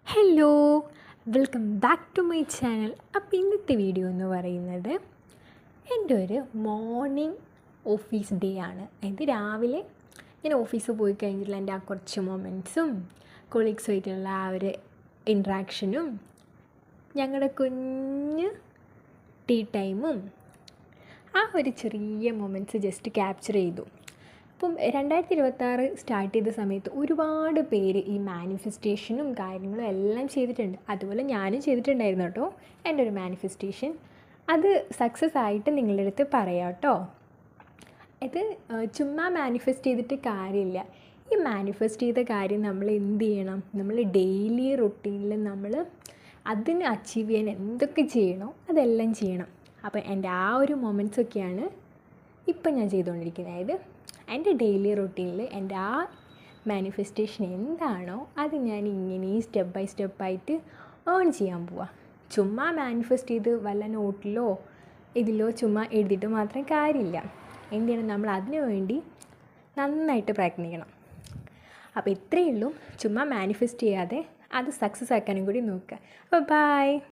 Hello, welcome back to my channel. അപ്പോൾ ഇന്നത്തെ video എന്ന് പറയുന്നത് എൻ്റെ ഒരു മോർണിംഗ് ഓഫീസ് ഡേ ആണ്. അതായത് രാവിലെ ഞാൻ ഓഫീസിൽ പോയി കഴിഞ്ഞിട്ടുള്ള എൻ്റെ ആ കുറച്ച് മൊമെൻറ്റ്സും കൊളീഗ്സുമായിട്ടുള്ള ആ ഒരു ഇൻട്രാക്ഷനും ഞങ്ങളുടെ കുഞ്ഞ് ടീ ടൈമും ആ ഒരു ചെറിയ മൊമെൻറ്റ്സ് ജസ്റ്റ് ക്യാപ്ചർ ചെയ്തു. അപ്പം 2026 സ്റ്റാർട്ട് ചെയ്ത സമയത്ത് ഒരുപാട് പേര് ഈ മാനിഫെസ്റ്റേഷനും കാര്യങ്ങളും എല്ലാം ചെയ്തിട്ടുണ്ട്. അതുപോലെ ഞാനും ചെയ്തിട്ടുണ്ടായിരുന്നു കേട്ടോ എൻ്റെ ഒരു മാനിഫെസ്റ്റേഷൻ. അത് സക്സസ് ആയിട്ട് നിങ്ങളുടെ അടുത്ത് പറയാം കേട്ടോ. ഇത് ചുമ്മാ മാനിഫെസ്റ്റ് ചെയ്തിട്ട് കാര്യമില്ല. ഈ മാനിഫെസ്റ്റ് ചെയ്ത കാര്യം നമ്മൾ എന്ത് ചെയ്യണം? നമ്മൾ ഡെയിലി റൊട്ടീനിൽ നമ്മൾ അതിന് അച്ചീവ് ചെയ്യാൻ എന്തൊക്കെ ചെയ്യണോ അതെല്ലാം ചെയ്യണം. അപ്പോൾ എൻ്റെ ആ ഒരു മൊമെൻറ്റ്സൊക്കെയാണ് ഇപ്പം ഞാൻ ചെയ്തുകൊണ്ടിരിക്കുന്നത്. അതായത് എൻ്റെ ഡെയിലി റൊട്ടീനിൽ എൻ്റെ ആ മാനിഫെസ്റ്റേഷൻ എന്താണോ അത് ഞാൻ ഇങ്ങനെ സ്റ്റെപ്പ് ബൈ സ്റ്റെപ്പായിട്ട് ഏൺ ചെയ്യാൻ പോവാം. ചുമ്മാ മാനിഫെസ്റ്റ് ചെയ്ത് വല്ല നോട്ടിലോ ഇതിലോ ചുമ്മാ എഴുതിയിട്ട് മാത്രം കാര്യമില്ല. എന്ത് ചെയ്യണം? നമ്മൾ അതിനു വേണ്ടി നന്നായിട്ട് പ്രയത്നിക്കണം. അപ്പോൾ ഇത്രയേ ഉള്ളൂ. ചുമ്മാ മാനിഫെസ്റ്റ് ചെയ്യാതെ അത് സക്സസ് ആക്കാനും കൂടി നോക്കുക. അപ്പോൾ ബൈ.